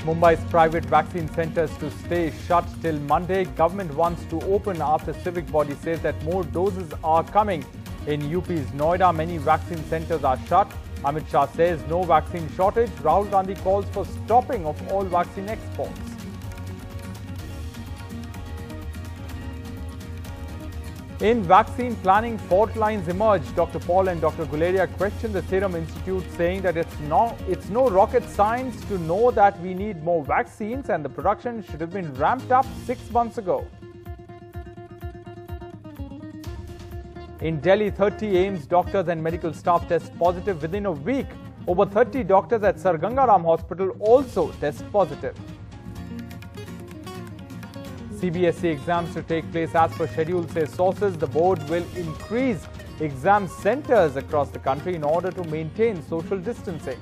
Mumbai's private vaccine centres to stay shut till Monday. Government wants to open after civic body says that more doses are coming. In UP's Noida, many vaccine centres are shut. Amit Shah says no vaccine shortage. Rahul Gandhi calls for stopping of all vaccine exports. In vaccine planning, fault lines emerge. Dr. Paul and Dr. Guleria questioned the Serum Institute, saying that it's no rocket science to know that we need more vaccines and the production should have been ramped up 6 months ago. In Delhi, 30 AIIMS doctors and medical staff test positive within a week. Over 30 doctors at Sir Ganga Ram Hospital also test positive. CBSE exams to take place as per schedule, says sources. The board will increase exam centres across the country in order to maintain social distancing.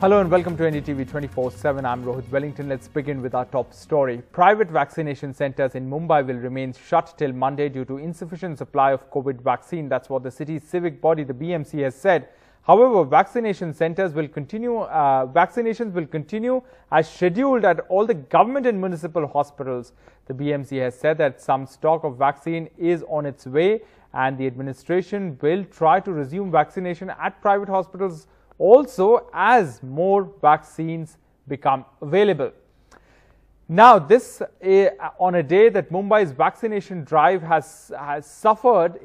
Hello and welcome to NDTV 24/7. I'm Rohit Wellington. Let's begin with our top story. Private vaccination centres in Mumbai will remain shut till Monday due to insufficient supply of COVID vaccine. That's what the city's civic body, the BMC, has said. However, vaccinations will continue as scheduled at all the government and municipal hospitals. The BMC has said that some stock of vaccine is on its way and the administration will try to resume vaccination at private hospitals also as more vaccines become available. Now, this on a day that Mumbai's vaccination drive has suffered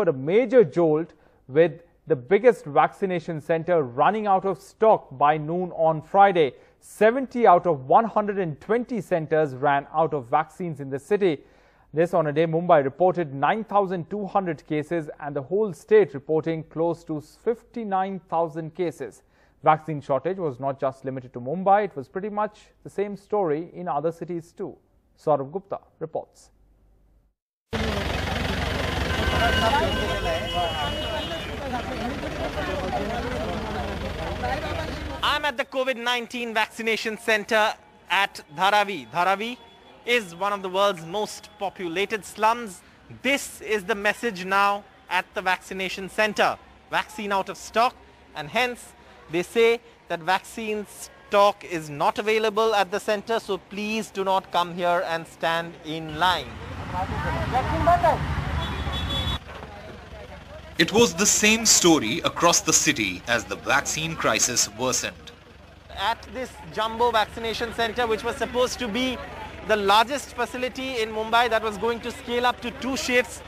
a major jolt, with the biggest vaccination centre running out of stock by noon on Friday. 70 out of 120 centres ran out of vaccines in the city. This on a day Mumbai reported 9,200 cases and the whole state reporting close to 59,000 cases. Vaccine shortage was not just limited to Mumbai, it was pretty much the same story in other cities too. Saurabh Gupta reports. I'm at the COVID-19 vaccination center at Dharavi. Dharavi is one of the world's most populated slums. This is the message now at the vaccination center. Vaccine out of stock, and hence they say that vaccine stock is not available at the center, so please do not come here and stand in line. It was the same story across the city as the vaccine crisis worsened. At this jumbo vaccination center, which was supposed to be the largest facility in Mumbai, that was going to scale up to 2 shifts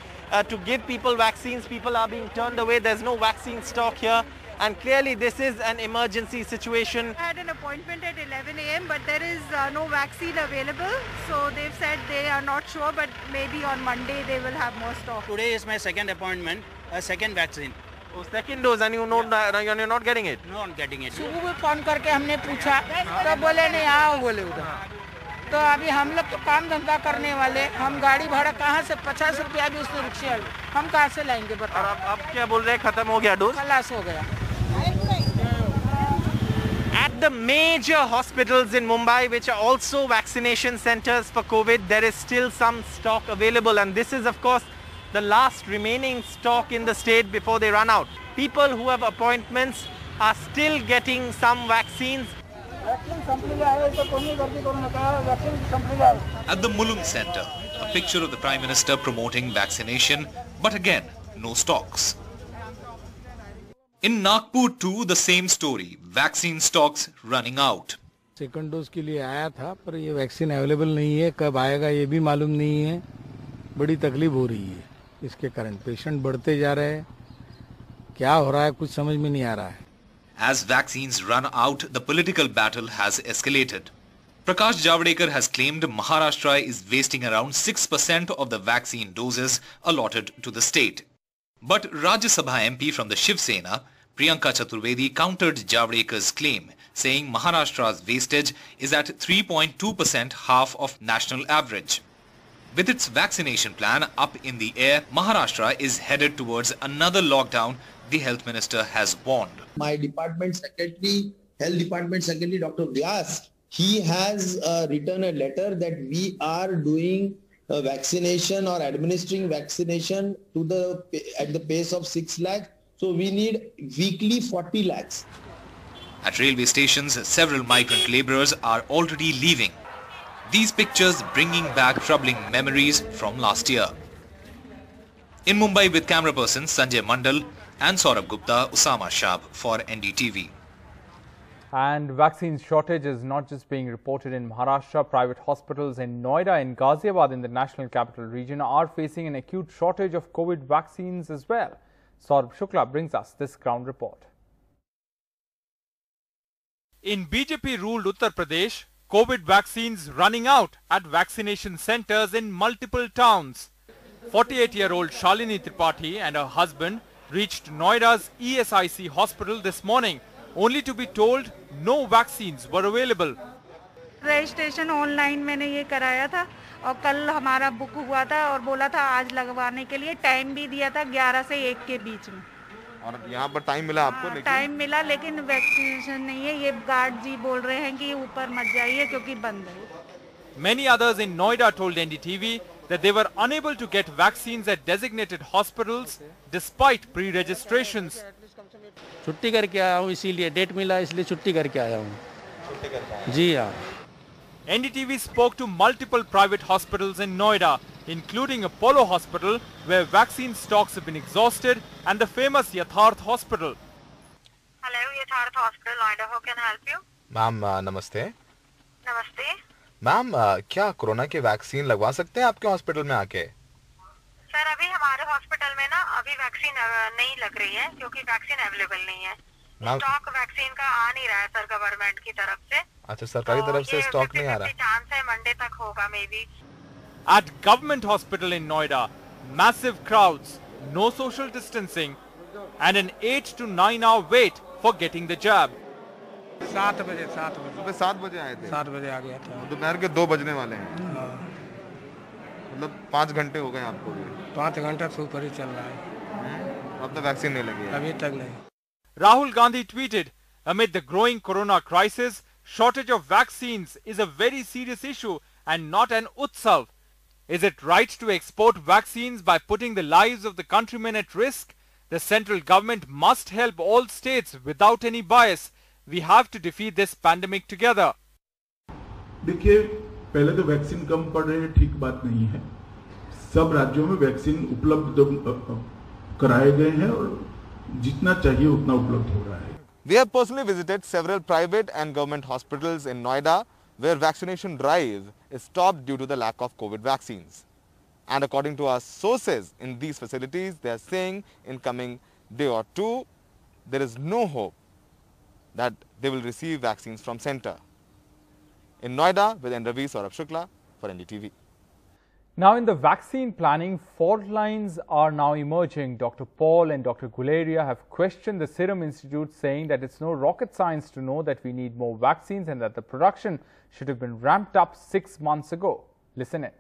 to give people vaccines, people are being turned away. There's no vaccine stock here, and clearly this is an emergency situation. I had an appointment at 11 a.m. but there is no vaccine available, so they've said they are not sure, but maybe on Monday they will have more stock. Today is my second appointment, a second vaccine. Oh, second dose, and you're not getting it? No, I'm getting it. सुबह भी phone करके हमने पूछा तो बोले नहीं आओ बोले उधर। तो अभी हम लोग तो काम धंधा करने वाले, हम गाड़ी भाड़ा कहाँ से 50 रुपया भी उसने रिक्शा हम कहाँ से लाएंगे बताओ। अब क्या बोल रहे हैं, खत्म हो गया डोज? खलास हो गया। At the major hospitals in Mumbai, which are also vaccination centers for COVID, there is still some stock available, and this is of course the last remaining stock in the state before they run out. People who have appointments are still getting some vaccines. At the Mulund Centre, a picture of the Prime Minister promoting vaccination, but again, no stocks. In Nagpur too, the same story, vaccine stocks running out. Second dose के लिए आया था, पर ये vaccine available नहीं है, कब आएगा ये भी मालूम नहीं है। बड़ी तकलीफ हो रही है इसके कारण, पेशेंट बढ़ते जा रहे हैं, क्या हो रहा है कुछ समझ में नहीं आ रहा है। As vaccines run out, the political battle has escalated. Prakash Javadekar has claimed Maharashtra is wasting around 6% of the vaccine doses allotted to the state. But Rajya Sabha MP from the Shiv Sena, Priyanka Chaturvedi, countered Javadekar's claim, saying Maharashtra's wastage is at 3.2%, half of national average. With its vaccination plan up in the air, Maharashtra is headed towards another lockdown, the health minister has warned. My department secretary, health department secretary, Dr. Vyas, he has written a letter that we are doing vaccination or administering vaccination to at the pace of 6 lakh So we need weekly 40 lakhs. At railway stations, several migrant labourers are already leaving. These pictures bringing back troubling memories from last year. In Mumbai with camera persons Sanjay Mandal and Saurabh Gupta, Usama Shab for NDTV. And vaccine shortage is not just being reported in Maharashtra. Private hospitals in Noida and Ghaziabad in the national capital region are facing an acute shortage of COVID vaccines as well. Saurabh Shukla brings us this ground report. In BJP-ruled Uttar Pradesh, COVID vaccines running out at vaccination centres in multiple towns. 48-year-old Shalini Tripathi and her husband reached Noida's ESIC hospital this morning, only to be told no vaccines were available. Registration online मैंने ये कराया था और कल हमारा book हुआ था और बोला था आज लगवाने के लिए, टाइम भी दिया था 11 से 1 के बीच में। और यहाँ पर टाइम मिला आपको? टाइम मिला लेकिन वैक्सीनेशन नहीं है। ये गार्ड जी बोल रहे हैं कि ऊपर मत जाइए क्योंकि बंद है। Many others in Noida told NDTV that they were unable to get vaccines at designated hospitals despite pre-registrations. छुट्टी करके आया हूँ, इसीलिए डेट मिला इसलिए छुट्टी करके आया हूँ। जी हाँ। NDTV spoke to multiple private hospitals in Noida, including Apollo Hospital, where vaccine stocks have been exhausted, and the famous Yatharth Hospital. Hello, Yatharth Hospital, Noida. How can I help you? Ma'am नमस्ते। नमस्ते। Ma'am क्या corona के vaccine लगवा सकते हैं आपके hospital में आके? सर अभी हमारे हॉस्पिटल में ना अभी वैक्सीन नहीं लग रही है क्योंकि वैक्सीन अवेलेबल नहीं है। स्टॉक वैक्सीन का आ नहीं रहा है सर गवर्नमेंट की तरफ से। अच्छा, सरकारी तरफ से स्टॉक नहीं आ रहा। चांस है मंडे तक होगा may be. At Government Hospital in Noida, massive crowds, no social distancing, and an 8 to 9 hour wait for getting the jab. 7 बजे सुबह 7 बजे आए थे। 7 बजे आ गया था। दोपहर के 2 बजने वाले हैं। मतलब 5 घंटे हो गए आपको भी? 5 घंटा से ऊपर ही चल रहा है। अब तो वैक्सीन नहीं लगी है? अभी तक नहीं। Rahul Gandhi tweeted, amid the growing corona crisis, shortage of vaccines is a very serious issue and not an utsav. Is it right to export vaccines by putting the lives of the countrymen at risk? The central government must help all states without any bias. We have to defeat this pandemic together. देखिए, पहले तो vaccine कम पड़ रहे हैं, ठीक बात नहीं है। सब राज्यों में वैक्सीन उपलब्ध कराए गए हैं और जितना चाहिए उतना उपलब्ध हो रहा है। We have personally visited several private and government hospitals in Noida where vaccination drive is stopped due to the lack of COVID vaccines. And according to our sources in these facilities, they are saying in coming day or two, there is no hope that they will receive vaccines from center. In Noida with N. Ravi, Saurabh Shukla for NDTV. Now in the vaccine planning, fault lines are now emerging. Dr. Paul and Dr. Guleria have questioned the Serum Institute, saying that it's no rocket science to know that we need more vaccines and that the production should have been ramped up 6 months ago. Listen in.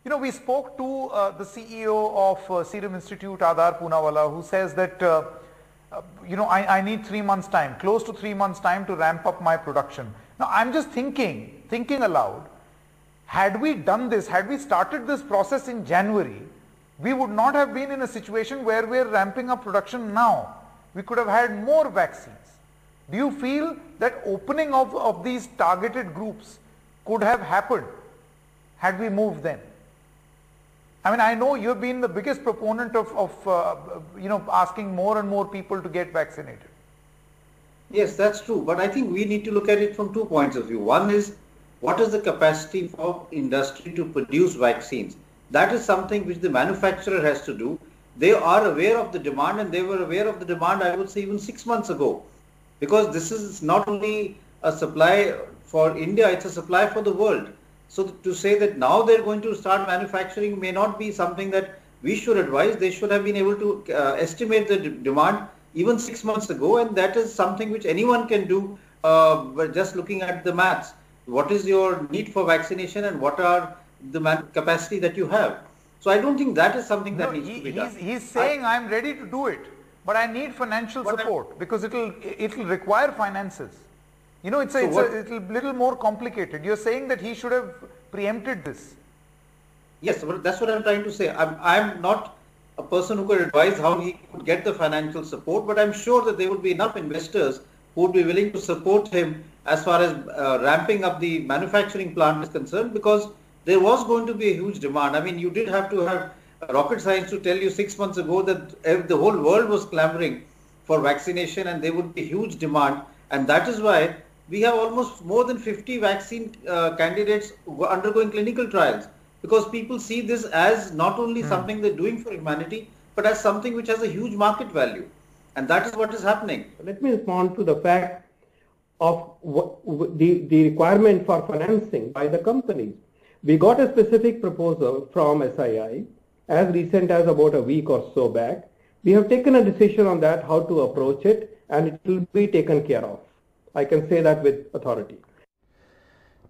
You know, we spoke to the CEO of Serum Institute, Adar Poonawalla, who says that, you know, I need 3 months time, close to 3 months time to ramp up my production. Now, I'm just thinking aloud. Had we done this, had we started this process in January, we would not have been in a situation where we're ramping up production now. We could have had more vaccines. Do you feel that opening of these targeted groups could have happened had we moved then? I mean, I know you've been the biggest proponent of you know, asking more and more people to get vaccinated. Yes, that's true. But I think we need to look at it from 2 points of view. One is, what is the capacity for industry to produce vaccines? That is something which the manufacturer has to do. They are aware of the demand, and they were aware of the demand, I would say, even 6 months ago. Because this is not only a supply for India, it's a supply for the world. So to say that now they're going to start manufacturing may not be something that we should advise. They should have been able to estimate the demand even 6 months ago, and that is something which anyone can do by just looking at the maths. What is your need for vaccination and what are the capacity that you have? So I don't think that is something that needs to be done. He's saying I'm ready to do it, but I need financial support because it'll require finances. You know, it's a little more complicated. You're saying that he should have preempted this. Yes, but that's what I'm trying to say. I'm not a person who could advise how he could get the financial support, but I'm sure that there would be enough investors who would be willing to support him as far as ramping up the manufacturing plant is concerned, because there was going to be a huge demand. I mean, you did have to have rocket science to tell you 6 months ago that the whole world was clamoring for vaccination and there would be huge demand, and that is why we have almost more than 50 vaccine candidates undergoing clinical trials, because people see this as not only something they're doing for humanity, but as something which has a huge market value. And that is what is happening. Let me respond to the fact of the requirement for financing by the companies. We got a specific proposal from SII as recent as about a week or so back. We have taken a decision on that, how to approach it, and it will be taken care of. I can say that with authority.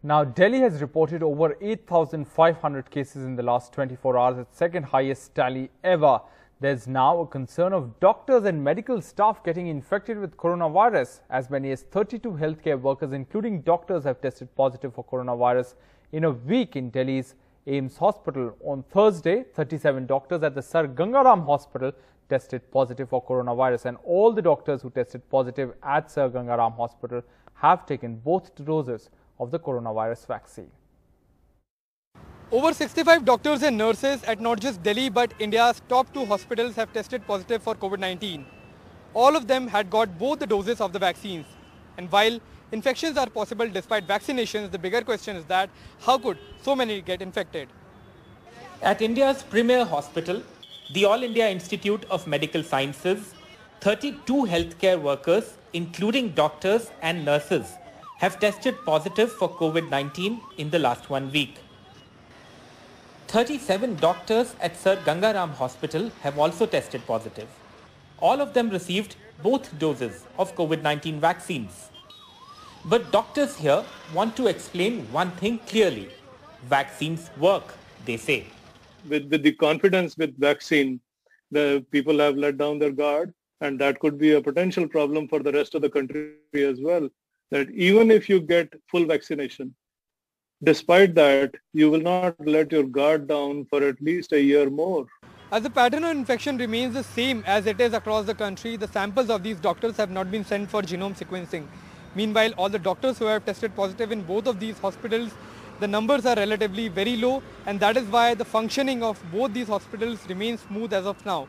Now, Delhi has reported over 8,500 cases in the last 24 hours, its second highest tally ever. There's now a concern of doctors and medical staff getting infected with coronavirus. As many as 32 healthcare workers, including doctors, have tested positive for coronavirus in a week in Delhi's AIIMS hospital. On Thursday, 37 doctors at the Sir Gangaram Hospital tested positive for coronavirus, and all the doctors who tested positive at Sir Gangaram Hospital have taken both doses of the coronavirus vaccine. Over 65 doctors and nurses at not just Delhi but India's top 2 hospitals have tested positive for COVID-19. All of them had got both the doses of the vaccines. And while infections are possible despite vaccinations, the bigger question is that how could so many get infected? At India's premier hospital, the All India Institute of Medical Sciences, 32 healthcare workers, including doctors and nurses, have tested positive for COVID-19 in the last 1 week. 37 doctors at Sir Gangaram Hospital have also tested positive. All of them received both doses of COVID-19 vaccines. But doctors here want to explain one thing clearly. Vaccines work, they say. With the confidence with vaccine, the people have let down their guard, and that could be a potential problem for the rest of the country as well. That even if you get full vaccination, despite that, you will not let your guard down for at least a year more. As the pattern of infection remains the same as it is across the country, the samples of these doctors have not been sent for genome sequencing. Meanwhile, all the doctors who have tested positive in both of these hospitals, the numbers are relatively very low, and that is why the functioning of both these hospitals remains smooth as of now.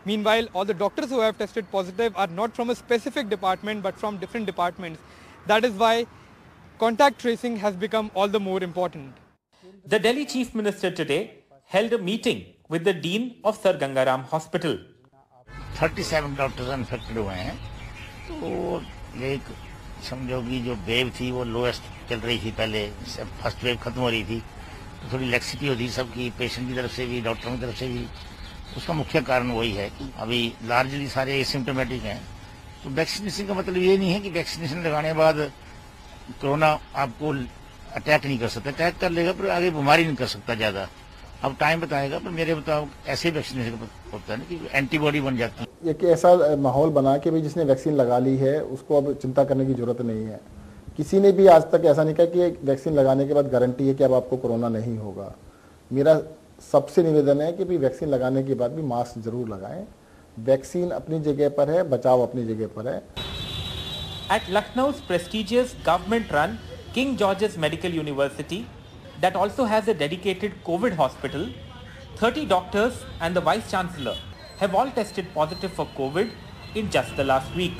Meanwhile, all the doctors who have tested positive are not from a specific department but from different departments. That is why contact tracing has become all the more important. The Delhi Chief Minister today held a meeting with the Dean of Sir Gangaram Hospital. 37 doctors infected हुए हैं, तो एक समझो कि जो wave थी वो lowest चल रही थी पहले, फर्स्ट वेव खत्म हो रही थी, तो थोड़ी लैक्सिटी होती सबकी, पेशेंट की तरफ से भी डॉक्टरों की तरफ से भी. उसका मुख्य कारण वही है कि अभी लार्जली सारे एसिम्प्टोमेटिक हैं. तो वैक्सीनेशन का मतलब ये नहीं है कि वैक्सीनेशन लगाने के बाद कोरोना आपको अटैक नहीं कर सकता. अटैक कर लेगा पर आगे बीमारी नहीं कर सकता ज़्यादा. अब टाइम बताएगा, पर मेरे मुताबिक ऐसे वैक्सीनेशन होता है ना कि एंटीबॉडी बन जाती है. एक ऐसा माहौल बना कि भाई जिसने वैक्सीन लगा ली है उसको अब चिंता करने की जरूरत नहीं है. किसी ने भी आज तक ऐसा नहीं कहा कि वैक्सीन लगाने के बाद गारंटी है कि अब आपको कोरोना नहीं होगा. मेरा सबसे निवेदन है कि भाई वैक्सीन लगाने के बाद भी मास्क जरूर लगाएं. वैक्सीन अपनी जगह पर है, बचाव अपनी जगह पर है. At Lucknow's prestigious government-run King George's Medical University, that also has a dedicated COVID hospital, 30 doctors and the Vice-Chancellor have all tested positive for COVID in just the last week.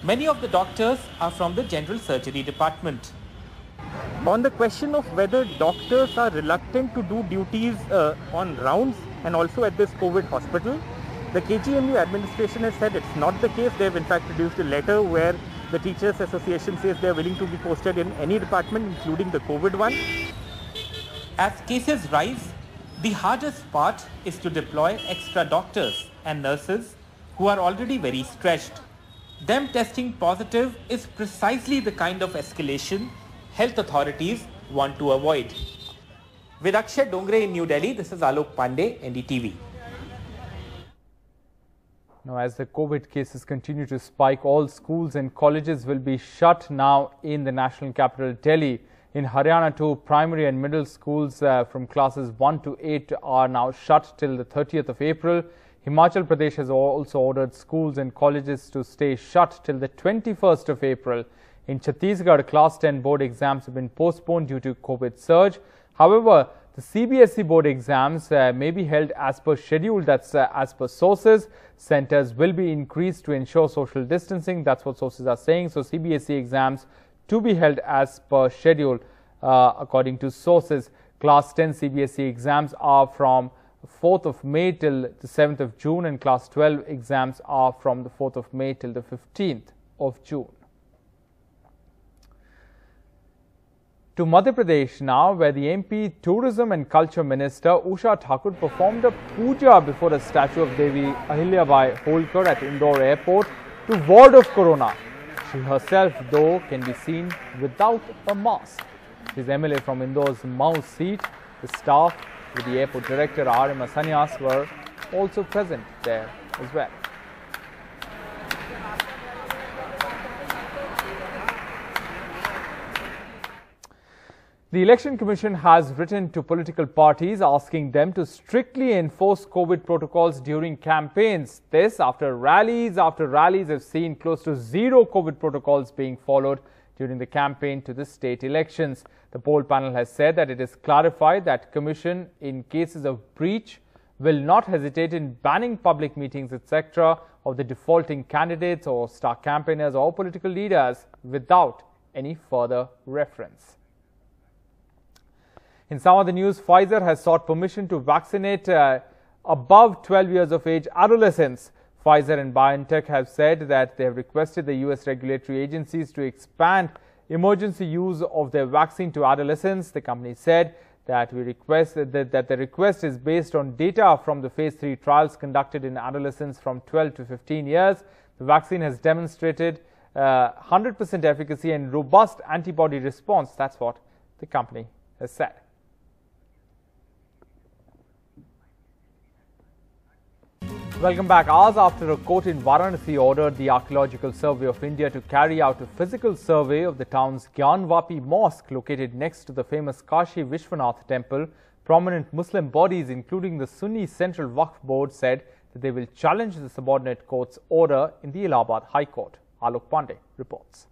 Many of the doctors are from the General Surgery Department. On the question of whether doctors are reluctant to do duties on rounds and also at this COVID hospital, the KGMU administration has said it's not the case. They have in fact produced a letter where the Teachers Association says they are willing to be posted in any department, including the COVID one. As cases rise, the hardest part is to deploy extra doctors and nurses who are already very stretched. Them testing positive is precisely the kind of escalation health authorities want to avoid. With Akshay Dongre in New Delhi, this is Alok Pandey, NDTV. Now, as the COVID cases continue to spike, all schools and colleges will be shut now in the national capital, Delhi. In Haryana too, primary and middle schools from classes 1 to 8 are now shut till the 30th of April. Himachal Pradesh has also ordered schools and colleges to stay shut till the 21st of April. In Chhattisgarh, Class 10 board exams have been postponed due to COVID surge. However, the CBSE board exams may be held as per schedule. That's as per sources. Centers will be increased to ensure social distancing. That's what sources are saying. So CBSE exams to be held as per schedule according to sources. Class 10 CBSE exams are from 4th of May till the 7th of June, and Class 12 exams are from the 4th of May till the 15th of June. To Madhya Pradesh now, where the MP Tourism and Culture Minister Usha Thakur performed a puja before a statue of Devi Ahilyabai Holkar at Indore Airport to ward off corona. She herself, though, can be seen without a mask. His MLA from Indore's Mau seat, the staff with the airport director R.M. Asanyas were also present there as well. The Election Commission has written to political parties asking them to strictly enforce COVID protocols during campaigns. This after rallies have seen close to zero COVID protocols being followed during the campaign to the state elections. The poll panel has said that it is clarified that Commission, in cases of breach, will not hesitate in banning public meetings, etc. of the defaulting candidates or star campaigners or political leaders without any further reference. In some other news, Pfizer has sought permission to vaccinate above 12 years of age adolescents. Pfizer and BioNTech have said that they have requested the US regulatory agencies to expand emergency use of their vaccine to adolescents. The company said that the request is based on data from the phase 3 trials conducted in adolescents from 12 to 15 years. The vaccine has demonstrated 100% efficacy and robust antibody response. That's what the company has said. Welcome back. Hours after a court in Varanasi ordered the Archaeological Survey of India to carry out a physical survey of the town's Gyanvapi Mosque located next to the famous Kashi Vishwanath temple, prominent Muslim bodies including the Sunni Central Waqf Board said that they will challenge the subordinate court's order in the Allahabad High Court. Alok Pandey reports.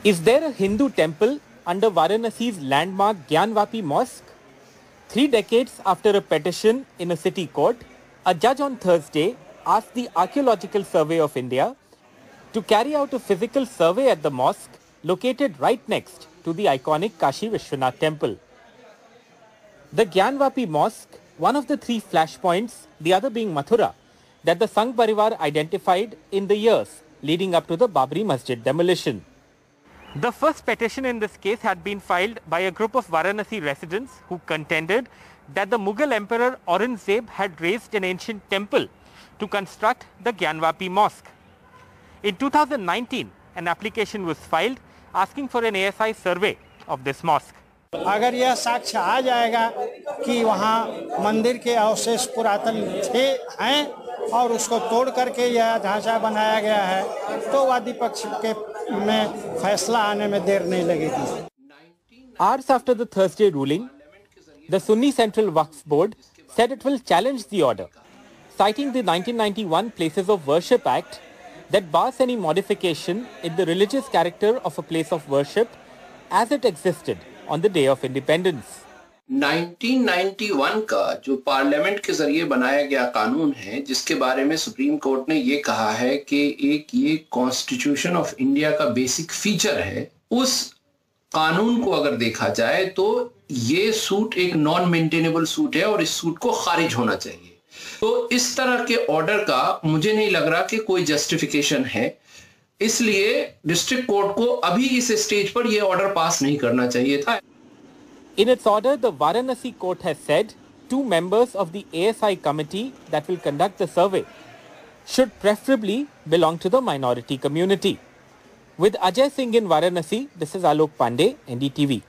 Is there a Hindu temple under Varanasi's landmark Gyanvapi Mosque? 3 decades after a petition in a city court, a judge on Thursday asked the Archaeological Survey of India to carry out a physical survey at the mosque located right next to the iconic Kashi Vishwanath temple. The Gyanvapi Mosque, one of the 3 flashpoints, the other being Mathura, that the Sangh Parivar identified in the years leading up to the Babri Masjid demolition. The first petition in this case had been filed by a group of Varanasi residents who contended that the Mughal Emperor Aurangzeb had razed an ancient temple to construct the Gyanvapi Mosque. In 2019, an application was filed asking for an ASI survey of this mosque. अगर यह साक्ष्य आ जाएगा कि वहाँ मंदिर के अवशेष पुरातन हैं और उसको तोड़ करके यह ढांचा बनाया गया है तो वादी पक्ष के में फैसला आने में देर नहीं लगेगी. Hours after the Thursday ruling, the Sunni Central Waqf Board said it will challenge the order, citing the 1991 Places of Worship Act that bars any modification in the religious character of a place of worship as it existed on the day of independence. 1991 का जो parliament के जरिए बनाया गया कानून है, जिसके बारे में सुप्रीम कोर्ट ने ये कहा है कि एक ये कॉन्स्टिट्यूशन ऑफ इंडिया का बेसिक फीचर है, उस कानून को अगर देखा जाए तो ये सूट एक नॉन मेंटेनेबल सूट है और इस सूट को खारिज होना चाहिए. तो इस तरह के ऑर्डर का मुझे नहीं लग रहा कि कोई जस्टिफिकेशन है, इसलिए डिस्ट्रिक्ट कोर्ट को अभी इस स्टेज पर यह ऑर्डर पास नहीं करना चाहिए था. In its order, the Varanasi court has said 2 members of the ASI committee that will conduct the survey should preferably belong to the minority community. With Ajay Singh in Varanasi, this is Alok Pandey, NDTV.